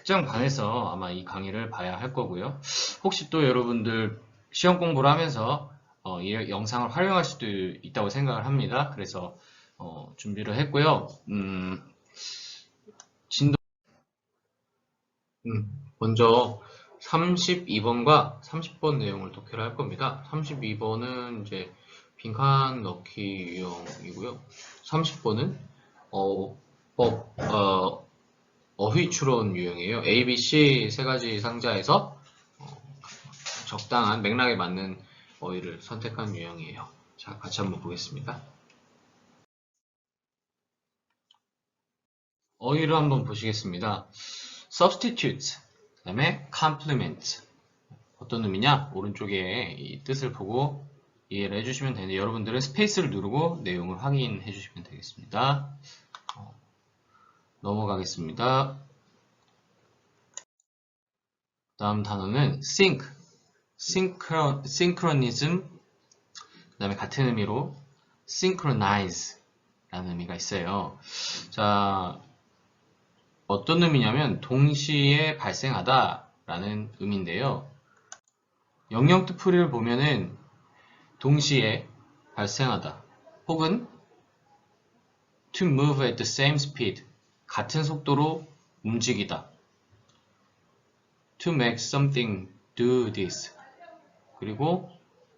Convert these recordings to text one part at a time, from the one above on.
특정 반에서 아마 이 강의를 봐야 할 거고요. 혹시 또 여러분들 시험 공부를 하면서 이 영상을 활용할 수도 있다고 생각을 합니다. 그래서 준비를 했고요. 진도 먼저 32번과 30번 내용을 독해를 할 겁니다. 32번은 이제 빈칸 넣기 유형이고요. 30번은 어휘 추론 유형이에요. A, B, C 세 가지 상자에서 적당한 맥락에 맞는 어휘를 선택한 유형이에요. 자, 같이 한번 보겠습니다. 어휘를 한번 보시겠습니다. substitute, 그 다음에 complement. 어떤 의미냐? 오른쪽에 이 뜻을 보고 이해를 해주시면 되는데 여러분들은 스페이스를 누르고 내용을 확인해 주시면 되겠습니다. 넘어가겠습니다. 다음 단어는 sync, synchronism, 그 다음에 같은 의미로 synchronize 라는 의미가 있어요. 자, 어떤 의미냐면 동시에 발생하다 라는 의미인데요. 영영뜻풀이를 보면은 동시에 발생하다 혹은 to move at the same speed 같은 속도로 움직이다 to make something do this 그리고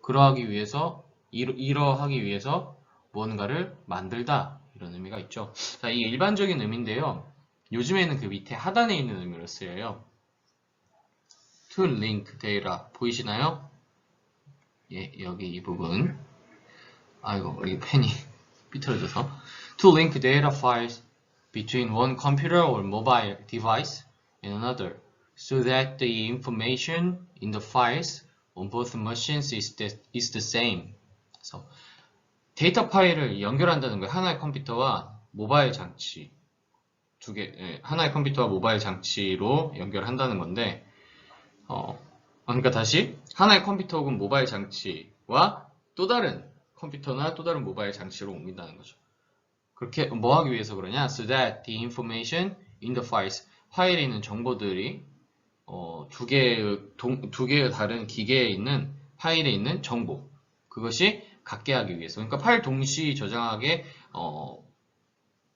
그러하기 위해서 이러하기 위해서 무언가를 만들다 이런 의미가 있죠. 자, 이게 일반적인 의미인데요. 요즘에는 그 밑에 하단에 있는 의미로 쓰여요. to link data 보이시나요? 예, 여기 이 부분. 아이고, 이 펜이 삐뚤어져서. To link data files between one computer or mobile device and another, so that the information in the files on both machines is the same. 그래서 데이터 파일을 연결한다는 거예요. 하나의 컴퓨터와 모바일 장치 두 개, 하나의 컴퓨터와 모바일 장치로 연결한다는 건데, 그러니까 다시 하나의 컴퓨터 혹은 모바일 장치와 또 다른 컴퓨터나 또 다른 모바일 장치로 옮긴다는 거죠. 그렇게 뭐 하기 위해서 그러냐? So that the information in the files, 파일에 있는 정보들이 두 개의 다른 기계에 있는 파일에 있는 정보, 그것이 같게 하기 위해서. 그러니까 파일 동시 저장하게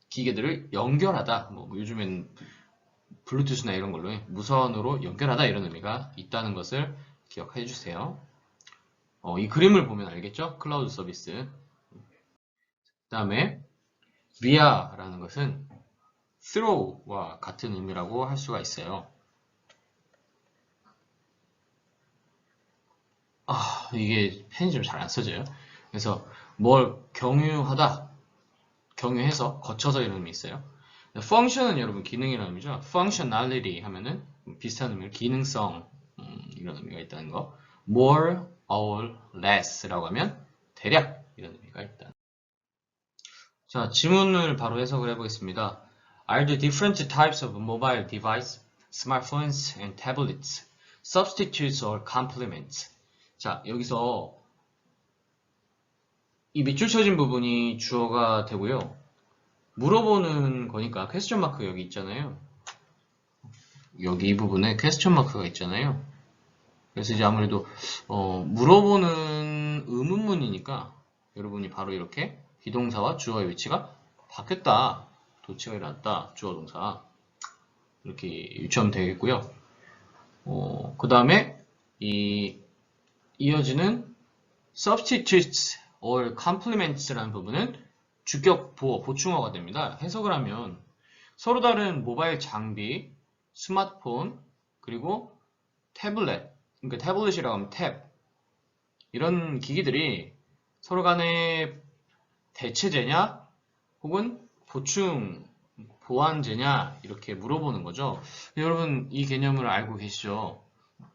기계들을 연결하다. 뭐 요즘엔 블루투스나 이런 걸로 무선으로 연결하다 이런 의미가 있다는 것을 기억해 주세요. 이 그림을 보면 알겠죠? 클라우드 서비스. 그 다음에 via라는 것은 throw와 같은 의미라고 할 수가 있어요. 이게 펜이 좀 잘 안 써져요. 그래서 뭘 경유하다, 경유해서, 거쳐서 이런 의미 있어요. function은 여러분 기능이라는 의미죠. functionality 하면은 비슷한 의미로 기능성 이런 의미가 있다는 거. more or less라고 하면 대략 이런 의미가 있다. 자, 지문을 바로 해석을 해보겠습니다. Are the different types of mobile device, smartphones and tablets substitutes or complements? 자, 여기서 이 밑줄 쳐진 부분이 주어가 되고요. 물어보는 거니까 퀘스천 마크 여기 있잖아요. 여기 이 부분에 퀘스천 마크가 있잖아요. 그래서 이제 아무래도 물어보는 의문문이니까 여러분이 바로 이렇게 비동사와 주어의 위치가 바뀌었다. 도치가 일어났다. 주어 동사. 이렇게 유추하면 되겠고요. 그 다음에 이어지는 substitutes or complements라는 부분은 주격, 보어, 보충어가 됩니다. 해석을 하면 서로 다른 모바일 장비, 스마트폰, 그리고 태블릿, 그러니까 태블릿이라고 하면 탭, 이런 기기들이 서로 간에 대체제냐, 혹은 보충, 보완제냐, 이렇게 물어보는 거죠. 여러분, 이 개념을 알고 계시죠?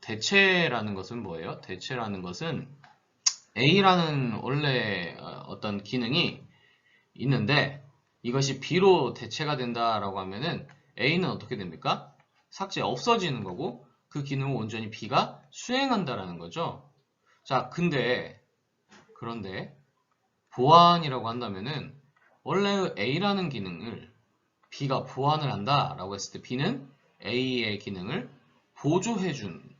대체라는 것은 뭐예요? 대체라는 것은 A라는 원래 어떤 기능이 있는데 이것이 B로 대체가 된다라고 하면은 A는 어떻게 됩니까? 삭제, 없어지는 거고 그 기능을 온전히 B가 수행한다라는 거죠. 자, 그런데 보완이라고 한다면은 원래 A라는 기능을 B가 보완을 한다라고 했을 때 B는 A의 기능을 보조해준,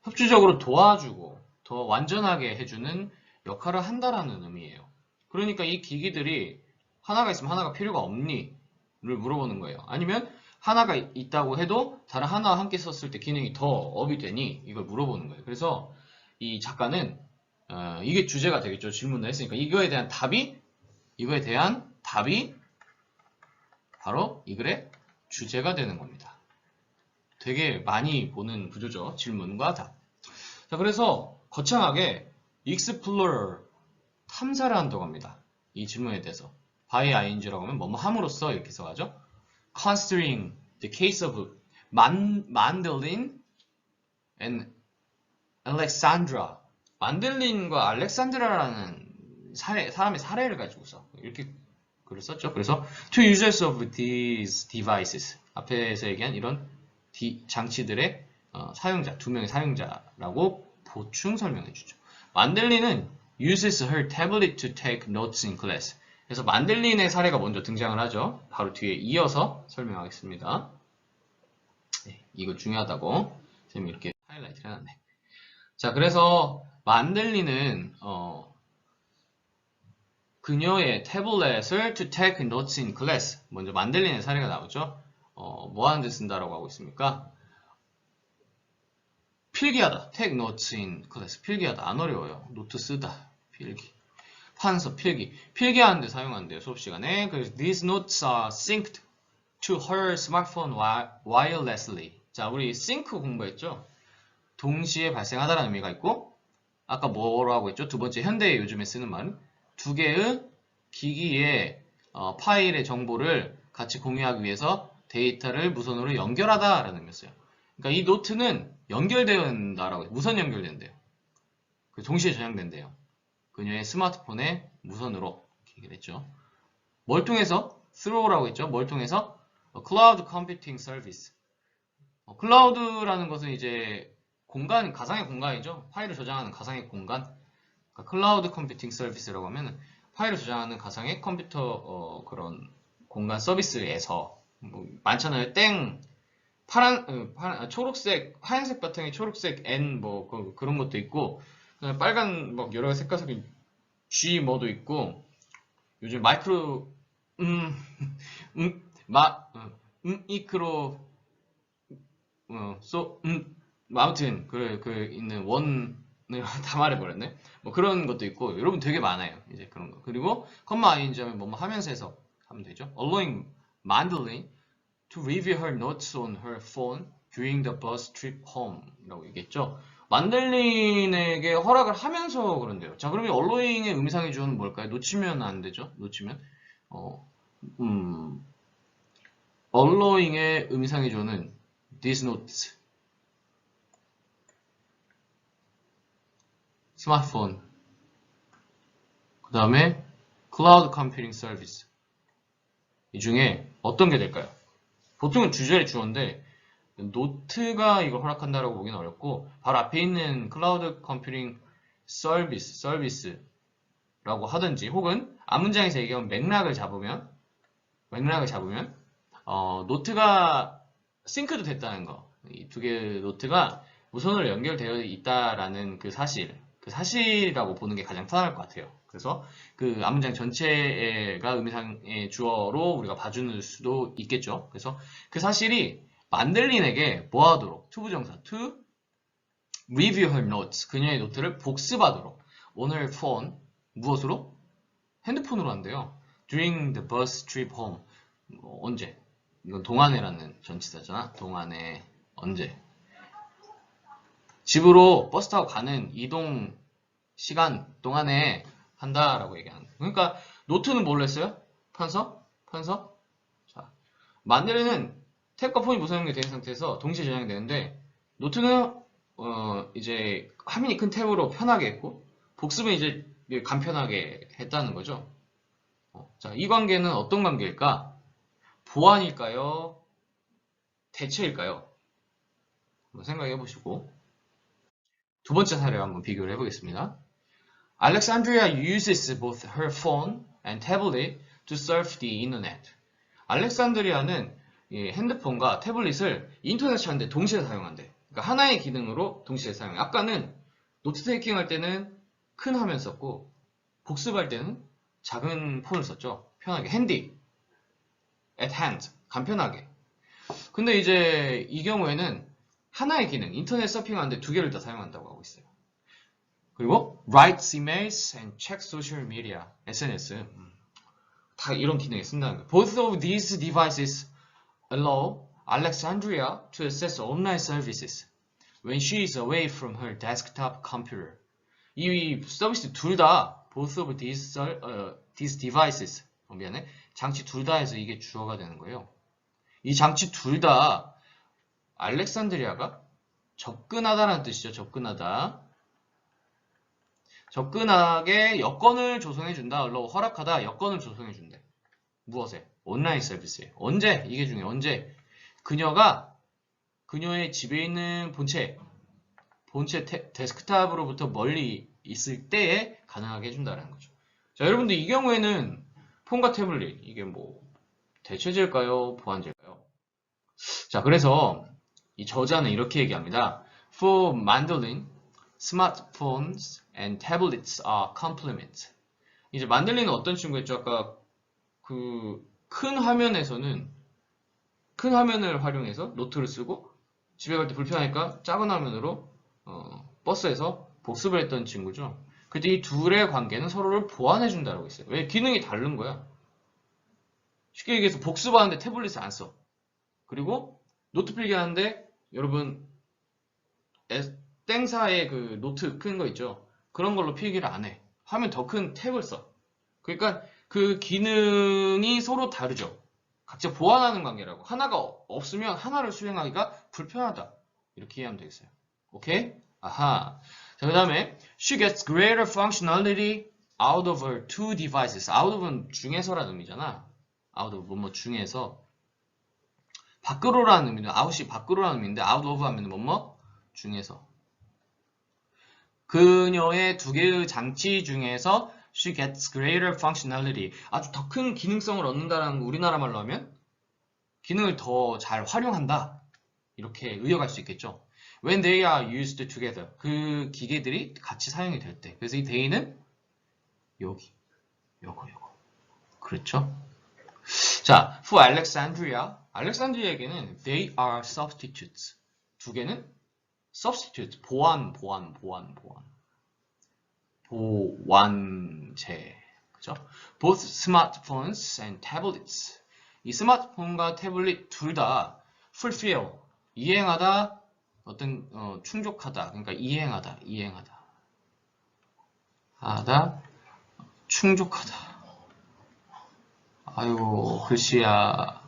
협조적으로 도와주고 더 완전하게 해주는 역할을 한다라는 의미예요. 그러니까 이 기기들이 하나가 있으면 하나가 필요가 없니? 를 물어보는 거예요. 아니면 하나가 있다고 해도 다른 하나와 함께 썼을 때 기능이 더 업이 되니? 이걸 물어보는 거예요. 그래서 이 작가는 이게 주제가 되겠죠. 질문을 했으니까 이거에 대한 답이 바로 이 글의 주제가 되는 겁니다. 되게 많이 보는 구조죠. 질문과 답. 자, 그래서 거창하게 explore, 탐사를 한다고 합니다. 이 질문에 대해서. by ing라고 하면 뭐뭐 함으로써 이렇게 써가죠. considering the case of 만델린 and Alexandra. 만델린과 알렉산드라라는 사람의 사례를 가지고서 이렇게 글을 썼죠. 그래서 two users of these devices. 앞에서 얘기한 이런 장치들의 사용자, 두 명의 사용자라고 보충 설명해 주죠. 만델린은 uses her tablet to take notes in class. 그래서 만델린의 사례가 먼저 등장을 하죠. 바로 뒤에 이어서 설명하겠습니다. 네, 이거 중요하다고 선생님이 이렇게 하이라이트를 해놨네. 자, 그래서 만델린은 그녀의 태블릿을 to take notes in class. 먼저 만델린의 사례가 나오죠. 뭐 하는 데 쓴다라고 하고 있습니까? 필기하다. take notes in class. 필기하다. 안 어려워요. 노트 쓰다. 필기. 판서, 필기하는 데 사용한대요. 수업 시간에. 그래서 these notes are synced to her smartphone wirelessly. 자, 우리 sync 공부했죠? 동시에 발생하다라는 의미가 있고, 아까 뭐라고 했죠? 두 번째, 현대에 요즘에 쓰는 말은 두 개의 기기의 파일의 정보를 같이 공유하기 위해서 데이터를 무선으로 연결하다라는 의미였어요. 그러니까 이 노트는 연결된다라고 해요. 무선 연결된대요. 동시에 저장된대요. 그녀의 스마트폰에 무선으로 얘기를 했죠. 뭘 통해서? throw라고 했죠. 뭘 통해서? cloud computing service. 클라우드라는 것은 이제 공간, 가상의 공간이죠. 파일을 저장하는 가상의 공간. 그러니까 클라우드 컴퓨팅 서비스라고 하면 파일을 저장하는 가상의 컴퓨터 그런 공간 서비스에서 뭐 많잖아요. 초록색, 하얀색 바탕에 초록색 N 뭐 그런 것도 있고 빨간 뭐 여러 가지 색깔 섞인 G 뭐도 있고 요즘 마이크로 이크로 아무튼 그 있는 원을 다 말해버렸네. 뭐 그런 것도 있고 여러분 되게 많아요. 이제 그런 거. 그리고 컴마 ing 하면 뭐뭐 하면서 해서 하면 되죠. Allowing Mandolin to review her notes on her phone during the bus trip home라고 얘기했죠. 만델린에게 허락을 하면서 그런데요. 자, 그러면 allowing의 의미상의 주어는 뭘까요? 놓치면 안 되죠. 놓치면 allowing의 의미상의 주어는 these notes. 스마트폰, 그 다음에 클라우드 컴퓨팅 서비스. 이 중에 어떤 게 될까요? 보통은 주절이 주어인데 노트가 이걸 허락한다라고 보기는 어렵고 바로 앞에 있는 클라우드 컴퓨팅 서비스라고 하든지 혹은 앞문장에서 얘기하면 맥락을 잡으면 노트가 싱크도 됐다는 거. 이 두 개의 노트가 무선으로 연결되어 있다라는 그 사실이라고 보는 게 가장 편할 것 같아요. 그래서 그 앞문장 전체가 의미상의 주어로 우리가 봐주는 수도 있겠죠. 그래서 그 사실이 만델린에게 뭐 하도록? 투부정사 to review her notes. 그녀의 노트를 복습하도록. 오늘 폰 무엇으로? 핸드폰으로 한대요. during the bus trip home. 언제? 이건 동안에라는 전치사잖아. 동안에 언제? 집으로 버스 타고 가는 이동 시간 동안에 한다라고 얘기하는 거예요. 그러니까 노트는 뭘로 했어요? 판서? 자, 만델린은 탭과 폰이 무선 연결된 상태에서 동시에 저장이 되는데 노트는 이제 화면이 큰 탭으로 편하게 했고 복습은 이제 간편하게 했다는 거죠. 자, 이 관계는 어떤 관계일까? 보완일까요? 대체일까요? 한번 생각해 보시고 두 번째 사례와 한번 비교를 해보겠습니다. Alexandria uses both her phone and tablet to surf the internet. 알렉산드리아는 이 핸드폰과 태블릿을 인터넷 하는데 동시에 사용한대. 그러니까 하나의 기능으로 동시에 사용해. 아까는 노트 테이킹 할 때는 큰 화면 썼고 복습할 때는 작은 폰을 썼죠. 편하게 핸디, at hand, 간편하게. 근데 이제 이 경우에는 하나의 기능, 인터넷 서핑하는데 두 개를 다 사용한다고 하고 있어요. 그리고 write emails and check social media, SNS. 다 이런 기능에 쓴다는 거예요. Both of these devices allow Alexandria to access online services when she is away from her desktop computer. 이 서비스 둘 다 both of these devices 미안해. 장치 둘 다 해서 이게 주어가 되는 거예요. 이 장치 둘 다 알렉산드리아가 접근하다라는 뜻이죠. 접근하다. 접근하게 여건을 조성해준다. 허락하다. 여건을 조성해준대. 무엇에? 온라인 서비스에. 언제? 이게 중요해. 언제? 그녀가 그녀의 집에 있는 본체 데스크탑으로부터 멀리 있을 때에 가능하게 해준다는 거죠. 자, 여러분들 이 경우에는 폰과 태블릿 이게 뭐 대체제일까요? 보완제일까요? 자, 그래서 이 저자는 이렇게 얘기합니다. For mandolin, smartphones and tablets are complement. 이제 만들리는 어떤 친구였죠? 아까 그 큰 화면에서는 큰 화면을 활용해서 노트를 쓰고 집에 갈 때 불편하니까 작은 화면으로 버스에서 복습을 했던 친구죠. 그때 이 둘의 관계는 서로를 보완해준다고 했어요. 왜? 기능이 다른 거야. 쉽게 얘기해서 복습하는데 태블릿을 안 써. 그리고 노트 필기 하는데 여러분 땡사의 그 노트 큰 거 있죠. 그런 걸로 필기를 안 해. 화면 더 큰 탭을 써. 그러니까 그 기능이 서로 다르죠. 각자 보완하는 관계라고. 하나가 없으면 하나를 수행하기가 불편하다. 이렇게 이해하면 되겠어요. 오케이? 아하. 자, 그 다음에 She gets greater functionality out of her two devices. out of은 중에서라는 의미잖아. out of 뭐뭐 중에서. 밖으로라는 의미는 out이 밖으로라는 의미인데 out of 하면 뭐뭐 중에서. 그녀의 두 개의 장치 중에서 she gets greater functionality. 아주 더 큰 기능성을 얻는다라는 거 우리나라 말로 하면 기능을 더 잘 활용한다. 이렇게 의역할 수 있겠죠. When they are used together. 그 기계들이 같이 사용이 될 때. 그래서 이 they는 여기, 요거. 그렇죠? 자, for Alexandria. 알렉산드리아에게는 they are substitutes. 두 개는 substitute, 보완제. 그죠? Both smartphones and tablets. 이 스마트폰과 태블릿 둘 다 fulfill, 이행하다, 어떤 충족하다. 그러니까 이행하다. 하다, 충족하다. 아유, 글씨야.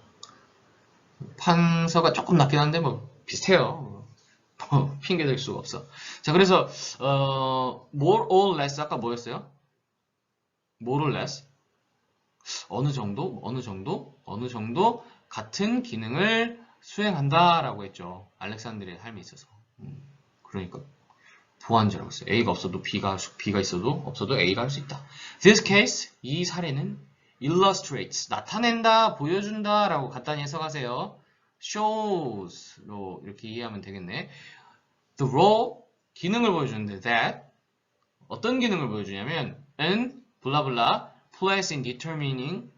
판서가 조금 낮긴 한데 뭐 비슷해요. 핑계 댈 수가 없어. 자, 그래서 more or less 아까 뭐였어요? more or less 어느 정도 같은 기능을 수행한다라고 했죠. 알렉산드리아의 삶에 있어서. 그러니까 보완제라고 했어요. A가 없어도 B가 있어도 없어도 A가 할 수 있다. This case 이 사례는 illustrates 나타낸다, 보여준다 라고 간단히 해석하세요. shows로 이렇게 이해하면 되겠네. The role 기능을 보여주는데 that 어떤 기능을 보여주냐면 an 블라블라 plays in determining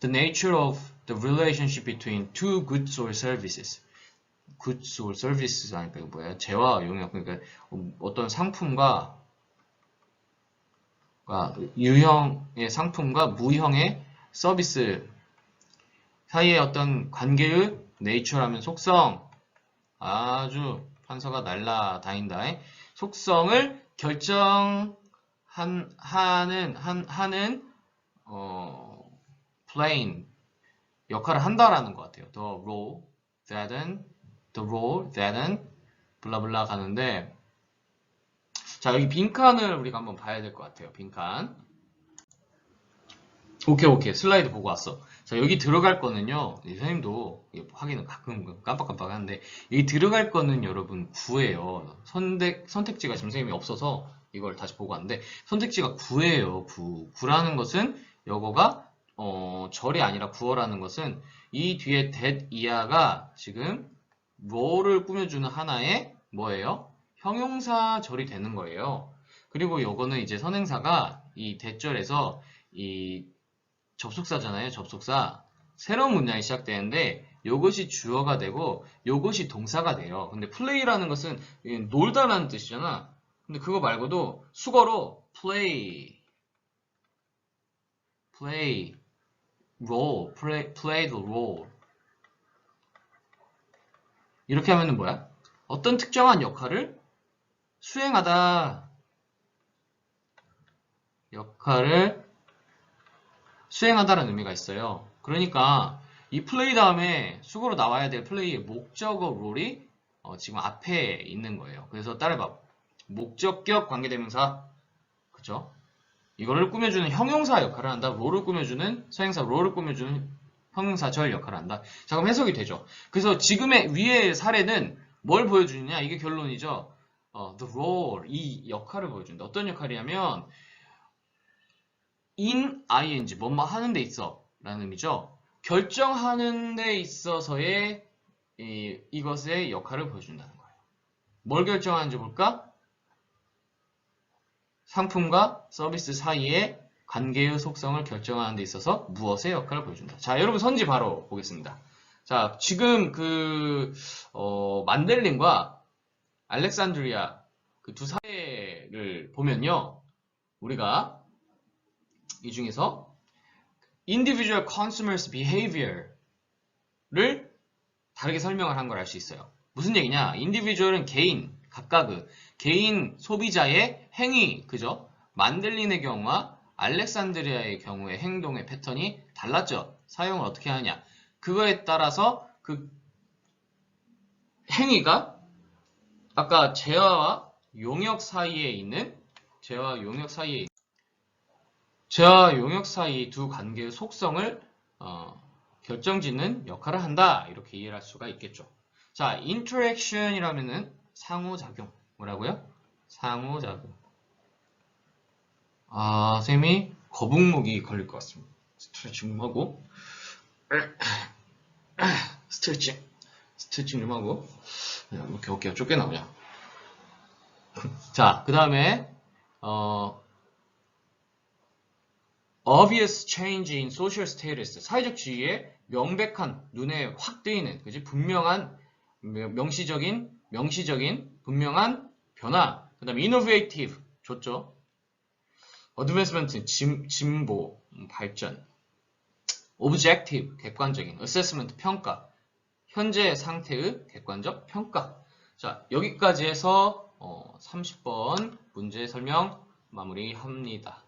the nature of the relationship between two goods or services. goods or services 하니까 이거 뭐야? 재화 용역 그러니까 어떤 상품과 유형의 상품과 무형의 서비스 사이의 어떤 관계의 네이처라면 속성 아주 판서가 날라다닌다. 속성을 결정하는 plane 역할을 한다라는 것 같아요. The role that은 블라블라 가는데 자, 여기 빈칸을 우리가 한번 봐야 될 것 같아요. 빈칸. 오케이. 슬라이드 보고 왔어. 자, 여기 들어갈 거는요. 선생님도 확인은 가끔 깜빡깜빡 하는데 여기 들어갈 거는 여러분 9예요. 선택지가 지금 선생님이 없어서 이걸 다시 보고 왔는데 선택지가 9예요. 9라는 것은 요거가 절이 아니라 구어라는 것은 이 뒤에 that 이하가 지금 뭐를 꾸며주는 하나의 뭐예요? 형용사절이 되는 거예요. 그리고 요거는 이제 선행사가 이 대절에서 이 접속사잖아요. 접속사. 새로운 문장이 시작되는데 요것이 주어가 되고 요것이 동사가 돼요. 근데 플레이라는 것은 놀다라는 뜻이잖아. 근데 그거 말고도 수거로 play, role, play the role 이렇게 하면은 뭐야? 어떤 특정한 역할을 수행하다. 역할을 수행하다라는 의미가 있어요. 그러니까 이 플레이 다음에 수고로 나와야 될 플레이의 목적어 롤이 지금 앞에 있는 거예요. 그래서 따라해봐. 목적격 관계대명사. 그쵸? 이거를 꾸며주는 형용사 역할을 한다. 롤을 꾸며주는 서행사 롤을 꾸며주는 형용사절 역할을 한다. 자, 그럼 해석이 되죠. 그래서 지금의 위의 사례는 뭘 보여주느냐? 이게 결론이죠. the role, 이 역할을 보여준다. 어떤 역할이냐면 in ing, 뭐뭐 하는 데 있어 라는 의미죠. 결정하는 데 있어서의 이것의 역할을 보여준다는 거예요. 뭘 결정하는지 볼까? 상품과 서비스 사이의 관계의 속성을 결정하는 데 있어서 무엇의 역할을 보여준다. 자, 여러분 선지 바로 보겠습니다. 자, 지금 만델린과 알렉산드리아 그 두 사례를 보면요. 우리가 이 중에서 individual consumers behavior를 다르게 설명을 한 걸 알 수 있어요. 무슨 얘기냐? individual은 개인, 각각의 개인 소비자의 행위, 그죠? 만델린의 경우와 알렉산드리아의 경우의 행동의 패턴이 달랐죠. 사용을 어떻게 하느냐. 그거에 따라서 그 행위가 아까 재화와 용역 사이에 있는 재화와 용역 사이 두 관계의 속성을 결정짓는 역할을 한다. 이렇게 이해할 수가 있겠죠. 자, interaction이라면은 상호작용. 뭐라고요? 상호작용. 쌤이 거북목이 걸릴 것 같습니다. 스트레칭 좀 하고 스트레칭 좀 하고 이렇게 어깨가 쫓겨나오냐. 자, 그 다음에 obvious change in social status, 사회적 지위에 명백한, 눈에 확 뜨이는, 그지? 분명한, 명시적인, 분명한 변화. 그 다음에 innovative, 좋죠? advancement, 진보, 발전. objective, 객관적인. assessment, 평가. 현재 상태의 객관적 평가. 자, 여기까지 해서 30번 문제 설명 마무리합니다.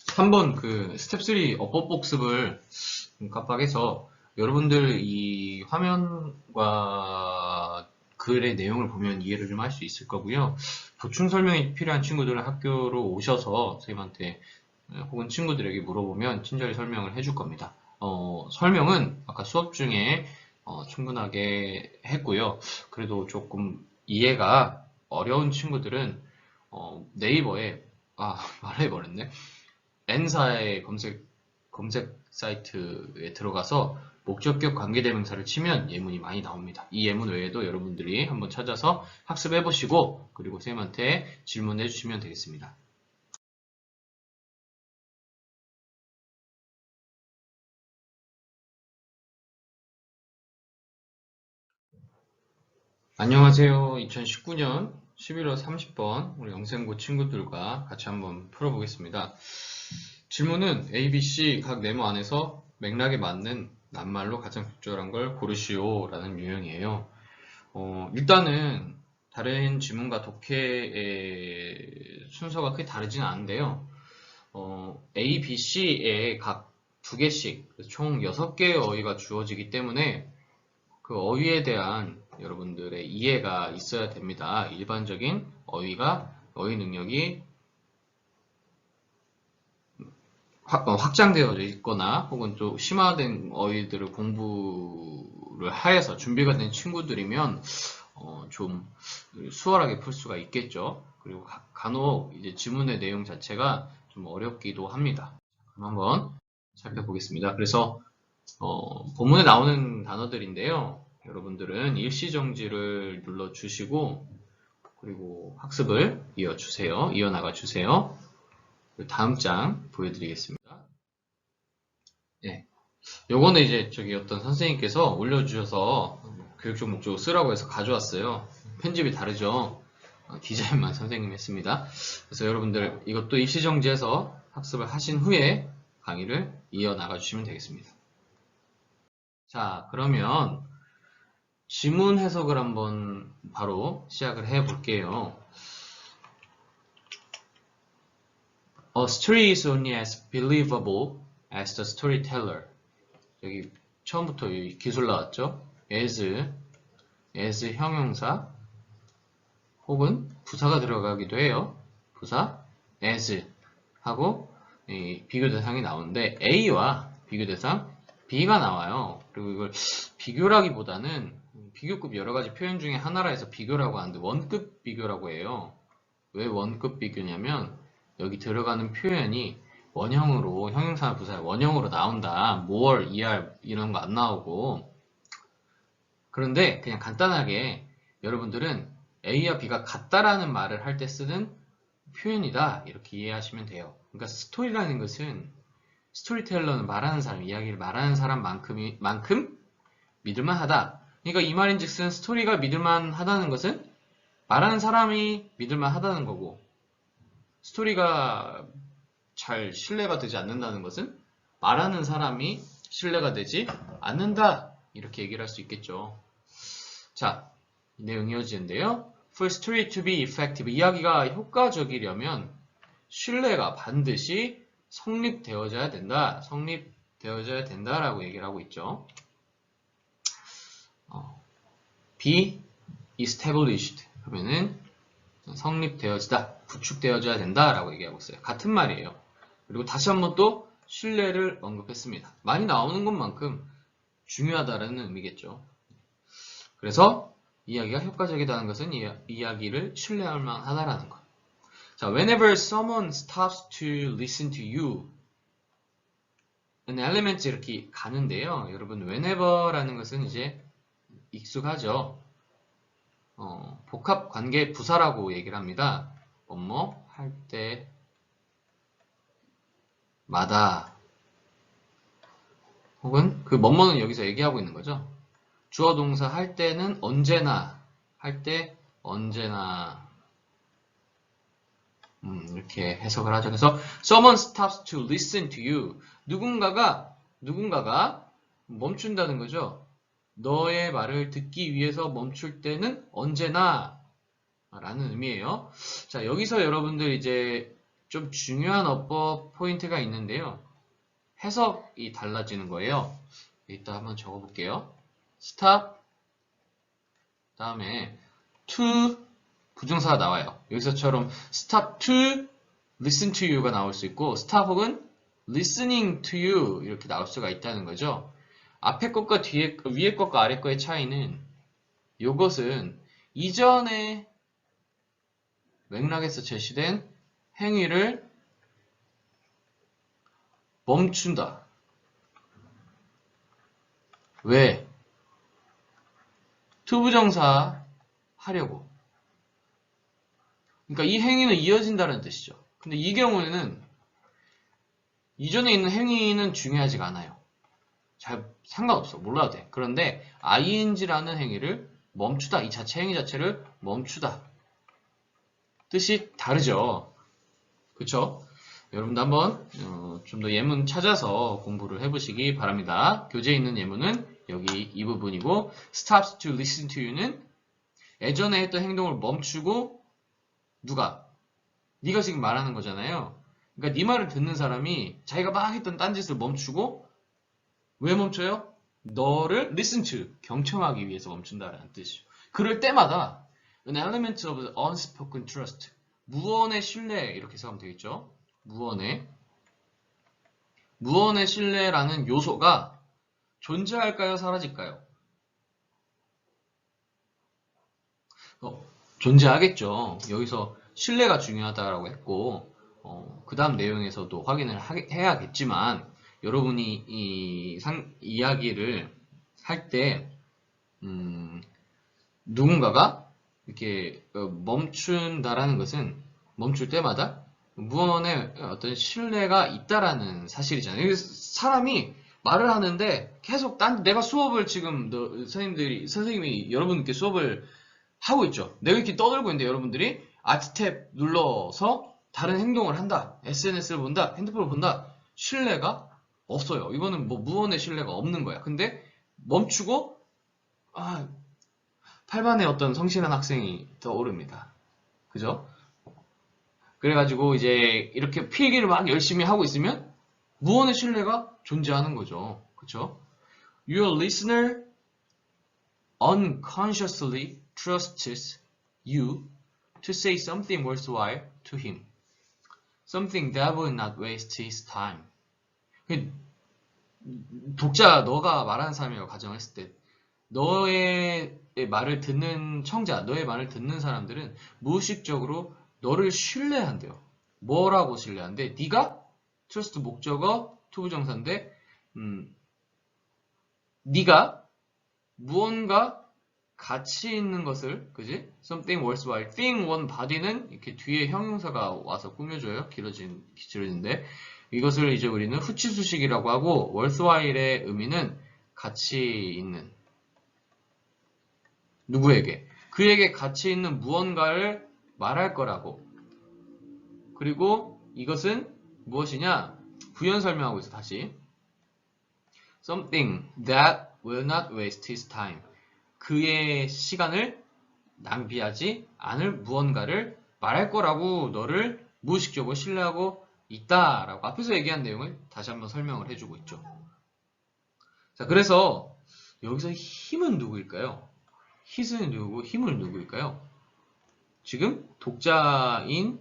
3번 그 스텝 3 어법 복습을 깜빡해서 여러분들 이 화면과 글의 내용을 보면 이해를 좀 할 수 있을 거고요. 보충 설명이 필요한 친구들은 학교로 오셔서 선생님한테 혹은 친구들에게 물어보면 친절히 설명을 해줄 겁니다. 설명은 아까 수업 중에 충분하게 했고요. 그래도 조금 이해가 어려운 친구들은 네이버에 말해버렸네. N사의 검색 사이트에 들어가서 목적격 관계대명사를 치면 예문이 많이 나옵니다. 이 예문 외에도 여러분들이 한번 찾아서 학습해 보시고 그리고 선생님한테 질문해 주시면 되겠습니다. 안녕하세요. 2019년 11월 30번 우리 영생고 친구들과 같이 한번 풀어보겠습니다. 질문은 A, B, C 각 네모 안에서 맥락에 맞는 낱말로 가장 적절한 걸 고르시오 라는 유형이에요. 일단은 다른 지문과 독해의 순서가 크게 다르진 않은데요. A, B, C에 각 2개씩 총 6개의 어휘가 주어지기 때문에 그 어휘에 대한 여러분들의 이해가 있어야 됩니다. 일반적인 어휘 능력이 확장되어 있거나 혹은 좀 심화된 어휘들을 공부를 하여서 준비가 된 친구들이면 좀 수월하게 풀 수가 있겠죠. 그리고 간혹 이제 지문의 내용 자체가 좀 어렵기도 합니다. 그럼 한번 살펴보겠습니다. 그래서 본문에 나오는 단어들인데요. 여러분들은 일시정지를 눌러주시고 그리고 학습을 이어나가 주세요. 다음 장 보여드리겠습니다. 네. 요거는 이제 저기 어떤 선생님께서 올려주셔서 교육적 목적으로 쓰라고 해서 가져왔어요. 편집이 다르죠. 디자인만 선생님이 했습니다. 그래서 여러분들 이것도 일시정지해서 학습을 하신 후에 강의를 이어나가 주시면 되겠습니다. 자, 그러면 지문 해석을 한번 바로 시작을 해 볼게요. A story is only as believable as the storyteller. 여기 처음부터 기술 나왔죠? as 형용사 혹은 부사가 들어가기도 해요. 부사 as 하고 비교대상이 나오는데 A와 비교대상 B가 나와요. 그리고 이걸 비교라기보다는 비교급 여러가지 표현 중에 하나라 해서 비교라고 하는데 원급 비교라고 해요. 왜 원급 비교냐면 여기 들어가는 표현이 원형으로 형용사나 부사 원형으로 나온다. more, er 이런 거 안 나오고 그런데 그냥 간단하게 여러분들은 A와 B가 같다라는 말을 할 때 쓰는 표현이다 이렇게 이해하시면 돼요. 그러니까 스토리라는 것은 스토리텔러는 말하는 사람, 이야기를 말하는 사람만큼 믿을만 하다. 그러니까 이 말인즉슨 스토리가 믿을만 하다는 것은 말하는 사람이 믿을만 하다는 거고 스토리가 잘 신뢰가 되지 않는다는 것은 말하는 사람이 신뢰가 되지 않는다 이렇게 얘기를 할 수 있겠죠. 자, 내용 이어지는데요. For story to be effective, 이야기가 효과적이려면 신뢰가 반드시 성립되어져야 된다. 성립되어져야 된다라고 얘기를 하고 있죠. be established 하면은 성립되어지다, 구축되어져야 된다라고 얘기하고 있어요. 같은 말이에요. 그리고 다시 한번 또 신뢰를 언급했습니다. 많이 나오는 것만큼 중요하다라는 의미겠죠. 그래서 이야기가 효과적이다는 것은 이야기를 신뢰할 만하다라는 것. 자, whenever someone stops to listen to you, an element 이렇게 가는데요. 여러분, whenever라는 것은 이제 익숙하죠. 복합 관계 부사라고 얘기를 합니다. 뭐뭐 할 때마다 혹은 그 뭐뭐는 여기서 얘기하고 있는 거죠. 주어 동사 할 때는 언제나 할 때 언제나 이렇게 해석을 하죠. 그래서 someone stops to listen to you. 누군가가 멈춘다는 거죠. 너의 말을 듣기 위해서 멈출 때는 언제나 라는 의미예요. 자, 여기서 여러분들 이제 좀 중요한 어법 포인트가 있는데요. 해석이 달라지는 거예요. 이따 한번 적어볼게요. stop 다음에 to 부정사가 나와요. 여기서처럼 stop to listen to you가 나올 수 있고 stop 혹은 listening to you 이렇게 나올 수가 있다는 거죠. 앞에 것과 위에 것과 아래 거의 차이는 이것은 이전의 맥락에서 제시된 행위를 멈춘다. 왜? 투부정사 하려고. 그러니까 이 행위는 이어진다는 뜻이죠. 근데 이 경우에는 이전에 있는 행위는 중요하지가 않아요. 잘 상관없어. 몰라도 돼. 그런데 ing라는 행위를 멈추다. 이 자체 행위 자체를 멈추다. 뜻이 다르죠. 그쵸? 여러분도 한번 좀 더 예문 찾아서 공부를 해보시기 바랍니다. 교재에 있는 예문은 여기 이 부분이고 stops to listen to you는 예전에 했던 행동을 멈추고 누가? 네가 지금 말하는 거잖아요. 그러니까 네 말을 듣는 사람이 자기가 막 했던 딴짓을 멈추고 왜 멈춰요? 너를 listen to, 경청하기 위해서 멈춘다라는 뜻이죠. 그럴 때마다 an element of unspoken trust, 무언의 신뢰 이렇게 해석하면 되겠죠. 무언의 신뢰라는 요소가 존재할까요? 사라질까요? 존재하겠죠. 여기서 신뢰가 중요하다라고 했고 그 다음 내용에서도 확인을 해야겠지만, 여러분이 이야기를 할 때, 누군가가 이렇게 멈춘다라는 것은 멈출 때마다 무언의 어떤 신뢰가 있다라는 사실이잖아요. 사람이 말을 하는데 계속 내가 수업을 지금 선생님이 여러분께 수업을 하고 있죠. 내가 이렇게 떠들고 있는데 여러분들이 Alt 탭 눌러서 다른 행동을 한다. SNS를 본다. 핸드폰을 본다. 신뢰가 없어요. 이거는 뭐 무언의 신뢰가 없는 거야. 근데 멈추고 8반에 어떤 성실한 학생이 떠오릅니다. 그죠? 그래가지고 이제 이렇게 필기를 막 열심히 하고 있으면 무언의 신뢰가 존재하는 거죠. 그쵸? Your listener unconsciously trusts you to say something worthwhile to him. Something that will not waste his time. 독자, 너가 말하는 사람이라고 가정했을 때 너의 말을 듣는 청자, 너의 말을 듣는 사람들은 무의식적으로 너를 신뢰한대요. 뭐라고 신뢰한대? 네가 trust 목적어, 투부정사인데 네가 무언가 가치 있는 것을, 그지? Something worthwhile. Thing, one, body는 이렇게 뒤에 형용사가 와서 꾸며줘요. 길어진데 이것을 이제 우리는 후치수식이라고 하고 worthwhile의 의미는 가치 있는 누구에게? 그에게 가치 있는 무언가를 말할 거라고. 그리고 이것은 무엇이냐? 부연 설명하고 있어, 다시. Something that will not waste his time. 그의 시간을 낭비하지 않을 무언가를 말할 거라고 너를 무의식적으로 신뢰하고 있다라고 앞에서 얘기한 내용을 다시 한번 설명을 해주고 있죠. 자, 그래서 여기서 힘은 누구일까요? hit은 누구고 힘은 누구일까요? 지금 독자인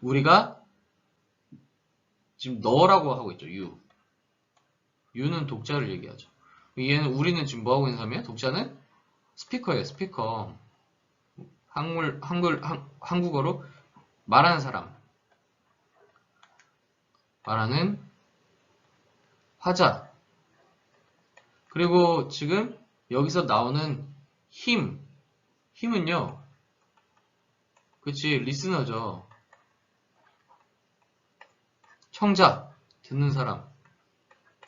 우리가 지금 너라고 하고 있죠. you는 독자를 얘기하죠. 얘는 우리는 지금 뭐 하고 있는 사람이야? 독자는 스피커예요. 스피커. 한국어로 말하는 사람. 말하는 화자. 그리고 지금 여기서 나오는 힘은요. 그치, 리스너죠. 청자, 듣는 사람.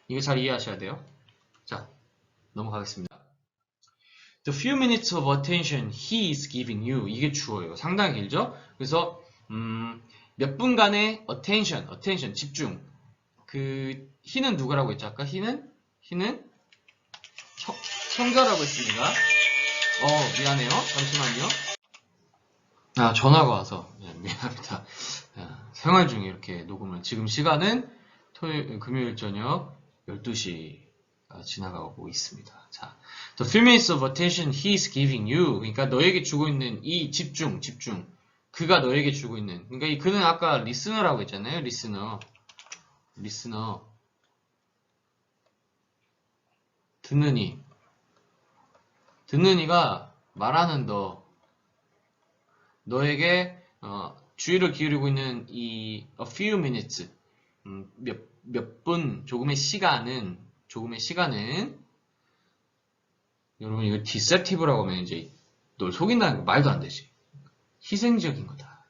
이거 잘 이해하셔야 돼요. 자, 넘어가겠습니다. The few minutes of attention he is giving you. 이게 주어예요. 상당히 길죠? 그래서 몇 분간의 attention, 집중. 그 he는 누구라고 했죠? 아까 he는 청자라고 했습니다. 미안해요. 잠시만요. 전화가 와서 미안합니다. 생활 중에 이렇게 녹음을. 지금 시간은 금요일 저녁 12시 지나가고 있습니다. 자, the few minutes of attention he is giving you. 그러니까 너에게 주고 있는 이 집중. 그가 너에게 주고 있는. 그러니까 이 그는 아까 listener라고 했잖아요. listener. 듣는 이가 말하는 너에게 주의를 기울이고 있는 이 a few minutes 몇 분 조금의 시간은 여러분 이거 deceptive라고 하면 이제 널 속인다는 거 말도 안 되지. 희생적인 거다.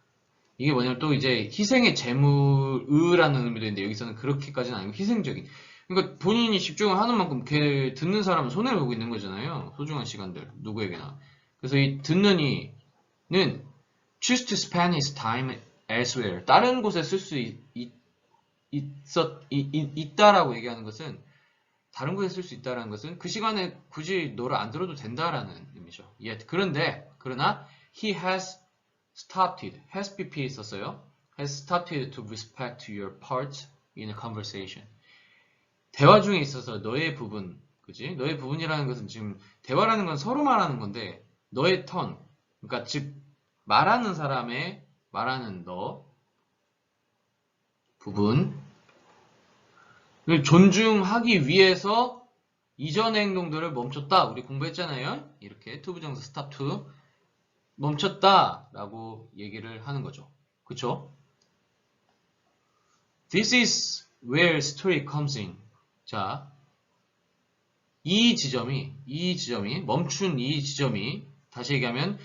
이게 뭐냐면 또 이제 희생의 재물이라는 의미도 있는데 여기서는 그렇게까지는 아니고 희생적인. 그러니까 본인이 집중을 하는 만큼 걔 듣는 사람은 손해를 보고 있는 거잖아요. 소중한 시간들 누구에게나. 그래서 이 듣는 이는 choose to spend his time elsewhere. 다른 곳에 쓸 수 있다라고 얘기하는 것은 다른 곳에 쓸 수 있다라는 것은 그 시간에 굳이 너를 안 들어도 된다라는 의미죠. 그러나 he has stopped it. has bp 있었어요. has stopped it to respect your part in a conversation. 대화 중에 있어서 너의 부분, 그지? 너의 부분이라는 것은 지금 대화라는 건 서로 말하는 건데 너의 턴, 그러니까 즉 말하는 사람의 말하는 너 부분을 존중하기 위해서 이전의 행동들을 멈췄다. 우리 공부했잖아요. 이렇게 투부정사 stop to 멈췄다 라고 얘기를 하는 거죠. 그쵸? This is where story comes in. 자, 이 지점이 멈춘 이 지점이 다시 얘기하면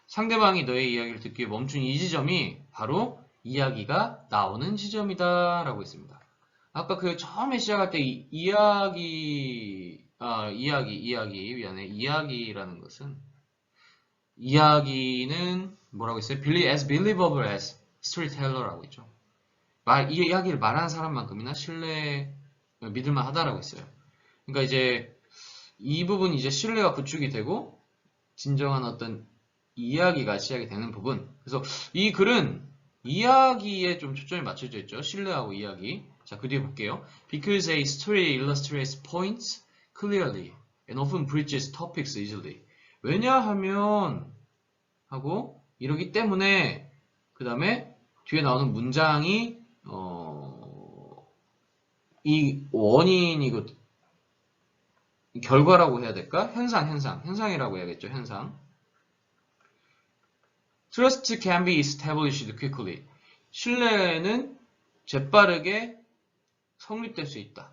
상대방이 너의 이야기를 듣기에 멈춘 이 지점이 바로 이야기가 나오는 지점이다 라고 했습니다. 아까 그 처음에 시작할 때 이야기라는 것은 이야기는 뭐라고 했어요? as believable as storyteller라고 했죠. 이 이야기를 말하는 사람만큼이나 믿을만 하다라고 했어요. 그러니까 이제 이 부분 이제 신뢰가 구축이 되고 진정한 어떤 이야기가 시작이 되는 부분. 그래서 이 글은 이야기에 좀 초점이 맞춰져 있죠. 신뢰하고 이야기. 자, 그 뒤에 볼게요. Because a story illustrates points clearly and often bridges topics easily. 왜냐하면 하고 이러기 때문에 그 다음에 뒤에 나오는 문장이 이 원인이고 결과라고 해야 될까? 현상이라고 해야겠죠. 현상. Trust can be established quickly. 신뢰는 재빠르게 성립될 수 있다.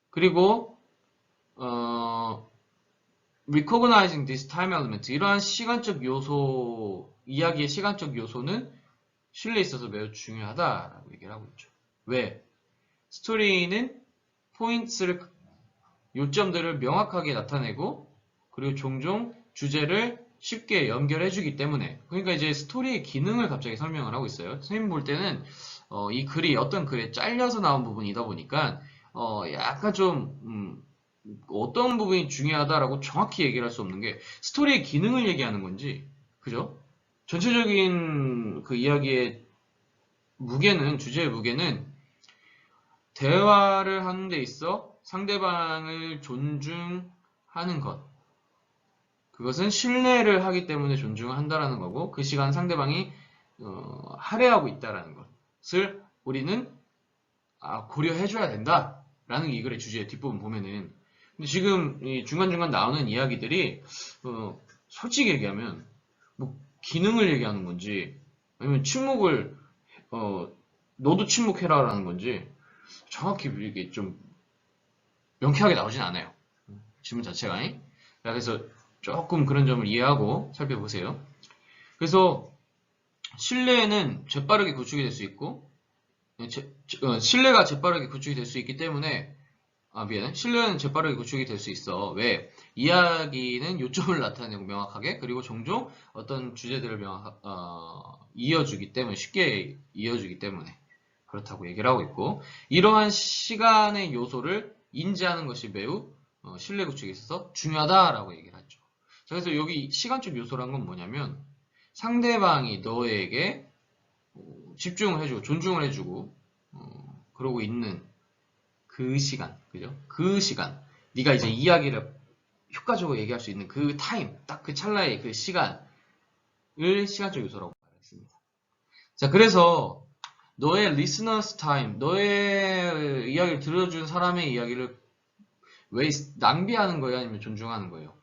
그리고 recognizing this time element. 이러한 시간적 요소, 이야기의 시간적 요소는 신뢰에 있어서 매우 중요하다라고 얘기를 하고 있죠. 왜? 스토리는 포인트를, 요점들을 명확하게 나타내고 그리고 종종 주제를 쉽게 연결해주기 때문에. 그러니까 이제 스토리의 기능을 갑자기 설명을 하고 있어요. 선생님 볼 때는 이 글이 어떤 글에 잘려서 나온 부분이다 보니까 약간 좀 어떤 부분이 중요하다라고 정확히 얘기를 할 수 없는 게 스토리의 기능을 얘기하는 건지, 그죠? 전체적인 그 이야기의 무게는, 주제의 무게는 대화를 하는 데 있어 상대방을 존중하는 것. 그것은 신뢰를 하기 때문에 존중을 한다라는 거고, 그 시간 상대방이 할애하고 있다라는 것을 우리는 고려해줘야 된다라는 이 글의 주제 뒷부분 보면은. 근데 지금 이 중간중간 나오는 이야기들이 솔직히 얘기하면 뭐 기능을 얘기하는 건지 아니면 침묵을 너도 침묵해라라는 건지 정확히 이게 좀 명쾌하게 나오진 않아요. 질문 자체가. 그래서 조금 그런 점을 이해하고 살펴보세요. 그래서 신뢰는 재빠르게 구축이 될 수 있고, 신뢰가 재빠르게 구축이 될 수 있기 때문에, 신뢰는 재빠르게 구축이 될 수 있어. 왜? 이야기는 요점을 나타내고 명확하게, 그리고 종종 어떤 주제들을 이어주기 때문에, 쉽게 이어주기 때문에 그렇다고 얘기를 하고 있고, 이러한 시간의 요소를 인지하는 것이 매우 신뢰 구축에 있어서 중요하다라고 얘기를 하죠. 그래서 여기 시간적 요소란 건 뭐냐면 상대방이 너에게 집중을 해주고 존중을 해주고 그러고 있는 그 시간, 그죠? 그 시간, 네가 이제 이야기를 효과적으로 얘기할 수 있는 그 타임, 딱 그 찰나의 그 시간을 시간적 요소라고 말했습니다. 자, 그래서 너의 listener's time, 너의 이야기를 들어준 사람의 이야기를 왜 낭비하는 거예요? 아니면 존중하는 거예요?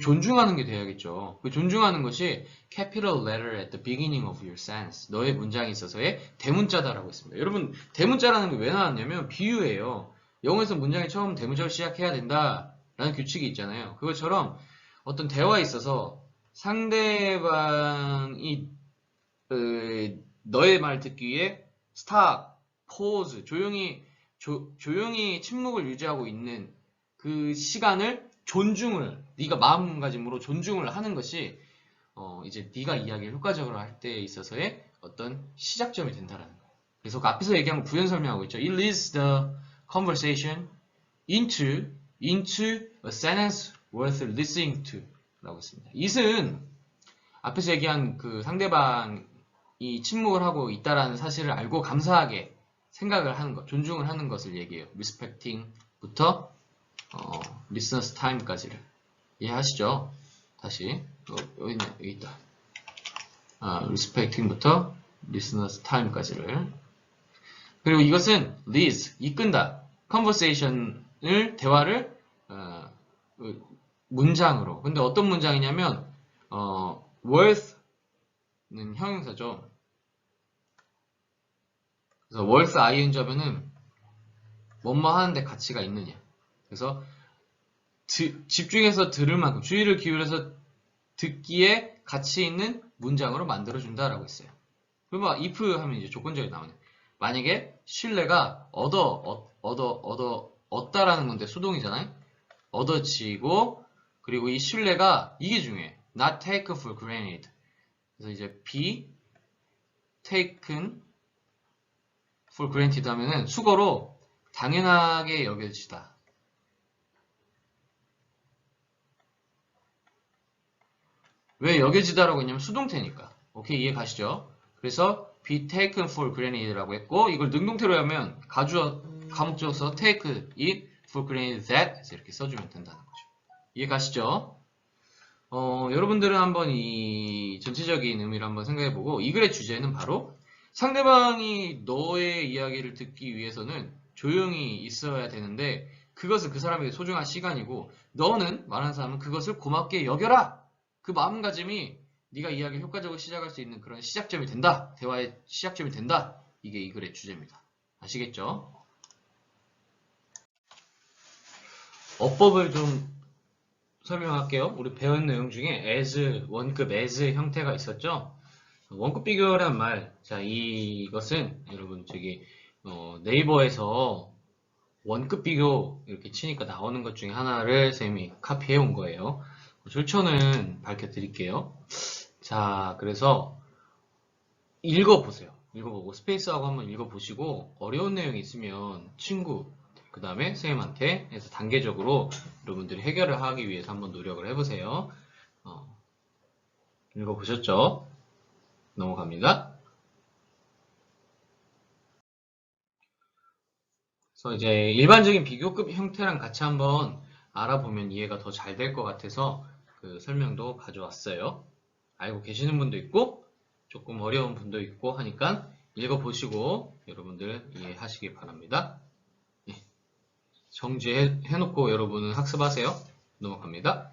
존중하는 게 돼야겠죠. 그 존중하는 것이 capital letter at the beginning of your sentence. 너의 문장에 있어서의 대문자다라고 했습니다. 여러분, 대문자라는 게 왜 나왔냐면 비유예요. 영어에서 문장이 처음 대문자로 시작해야 된다라는 규칙이 있잖아요. 그것처럼 어떤 대화에 있어서 상대방이 너의 말 듣기 위해 stop, pause, 조용히 침묵을 유지하고 있는 그 시간을 네가 마음가짐으로 존중을 하는 것이 이제 네가 이야기를 효과적으로 할 때에 있어서의 어떤 시작점이 된다라는 거예요. 그래서 그 앞에서 얘기한 거 부연 설명하고 있죠. It leads the conversation into a sentence worth listening to 라고 했습니다. it은 앞에서 얘기한 그 상대방이 침묵을 하고 있다라는 사실을 알고 감사하게 생각을 하는 것, 존중을 하는 것을 얘기해요. respecting부터 listener's time까지를 이해하시죠? 다시 여기 있다. respecting부터 listener's time까지를. 그리고 이것은 leads, 이끈다. conversation을, 대화를 문장으로. 근데 어떤 문장이냐면 worth는 형용사죠. 그래서 worth ing 하면은 뭐뭐 하는데 가치가 있느냐. 그래서 집중해서 들을 만큼 주의를 기울여서 듣기에 가치 있는 문장으로 만들어준다라고 했어요. 그러면 if 하면 이제 조건적이 나오네. 만약에 신뢰가 얻다라는 건데 수동이잖아요. 얻어지고 그리고 이 신뢰가 이게 중요해. Not take for granted. 그래서 이제 be taken for granted 하면은 수거로 당연하게 여겨지다. 왜 여겨지다라고 했냐면 수동태니까. 오케이, 이해 가시죠? 그래서 be taken for granted라고 했고 이걸 능동태로 하면 가목적어서 take it for granted that 그래서 이렇게 써주면 된다는 거죠. 이해 가시죠? 여러분들은 한번 이 전체적인 의미를 한번 생각해보고 이 글의 주제는 바로 상대방이 너의 이야기를 듣기 위해서는 조용히 있어야 되는데 그것은 그 사람에게 소중한 시간이고 너는 말하는 사람은 그것을 고맙게 여겨라. 그 마음가짐이 네가 이야기를 효과적으로 시작할 수 있는 그런 시작점이 된다. 대화의 시작점이 된다. 이게 이 글의 주제입니다. 아시겠죠? 어법을 좀 설명할게요. 우리 배운 내용 중에 as, 원급 as 형태가 있었죠? 원급 비교란 말. 자, 이것은 여러분 네이버에서 원급 비교 이렇게 치니까 나오는 것 중에 하나를 쌤이 카피해 온 거예요. 출처는 밝혀드릴게요. 자, 그래서 읽어보세요. 읽어보고 스페이스하고 한번 읽어보시고 어려운 내용이 있으면 친구 그 다음에 선생님한테 해서 단계적으로 여러분들이 해결을 하기 위해서 한번 노력을 해보세요. 읽어보셨죠? 넘어갑니다. 그래서 이제 일반적인 비교급 형태랑 같이 한번 알아보면 이해가 더 잘 될 것 같아서 그 설명도 가져왔어요. 알고 계시는 분도 있고 조금 어려운 분도 있고 하니까 읽어보시고 여러분들 이해하시기 바랍니다. 정지해놓고 여러분은 학습하세요. 넘어갑니다.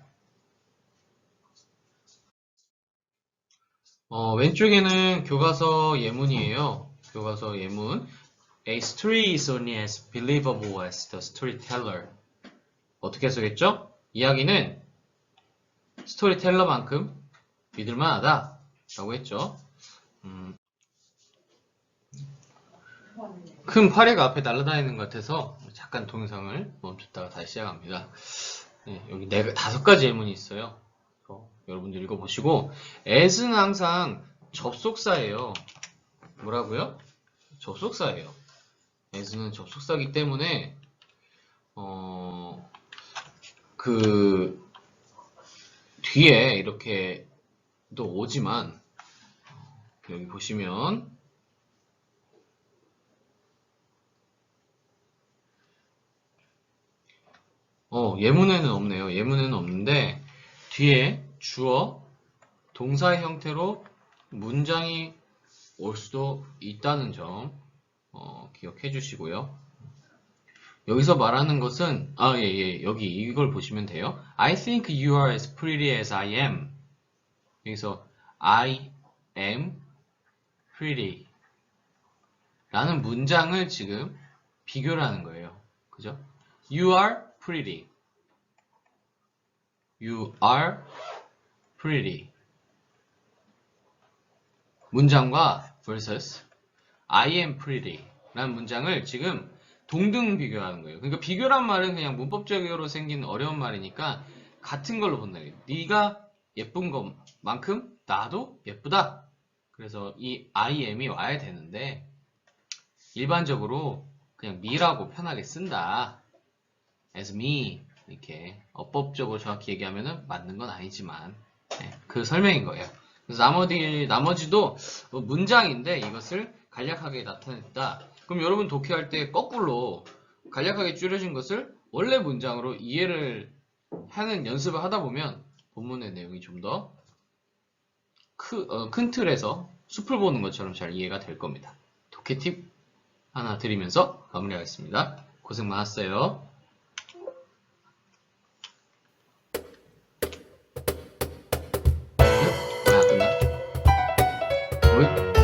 왼쪽에는 교과서 예문이에요. 교과서 예문. A story is only as believable as the storyteller. 어떻게 해석했죠? 이야기는 스토리텔러만큼 믿을만하다 라고 했죠. 큰 파리가 앞에 날아다니는 것 같아서 잠깐 동영상을 멈췄다가 다시 시작합니다. 네, 여기 5가지 예문이 있어요. 여러분들 읽어보시고 as는 항상 접속사예요. 뭐라고요? 접속사예요. as는 접속사이기 때문에 그 뒤에 이렇게 또 오지만 여기 보시면 예문에는 없네요. 예문에는 없는데 뒤에 주어, 동사의 형태로 문장이 올 수도 있다는 점 기억해 주시고요. 여기서 말하는 것은 여기 이걸 보시면 돼요. I think you are as pretty as I am. 여기서 I am pretty 라는 문장을 지금 비교를 하는 거예요. 그죠? You are pretty. You are pretty. 문장과 versus I am pretty 라는 문장을 지금 동등 비교하는 거예요. 그러니까 비교란 말은 그냥 문법적으로 생긴 어려운 말이니까 같은 걸로 본다. 네가 예쁜 것만큼 나도 예쁘다. 그래서 이 I am이 와야 되는데 일반적으로 그냥 me라고 편하게 쓴다. as me 이렇게 어법적으로 정확히 얘기하면 맞는 건 아니지만 그 설명인 거예요. 그래서 나머지도 문장인데 이것을 간략하게 나타냈다. 그럼 여러분 독해할 때 거꾸로 간략하게 줄여진 것을 원래 문장으로 이해를 하는 연습을 하다 보면 본문의 내용이 좀 더 큰 틀에서 숲을 보는 것처럼 잘 이해가 될 겁니다. 독해 팁 하나 드리면서 마무리하겠습니다. 고생 많았어요. 끝나?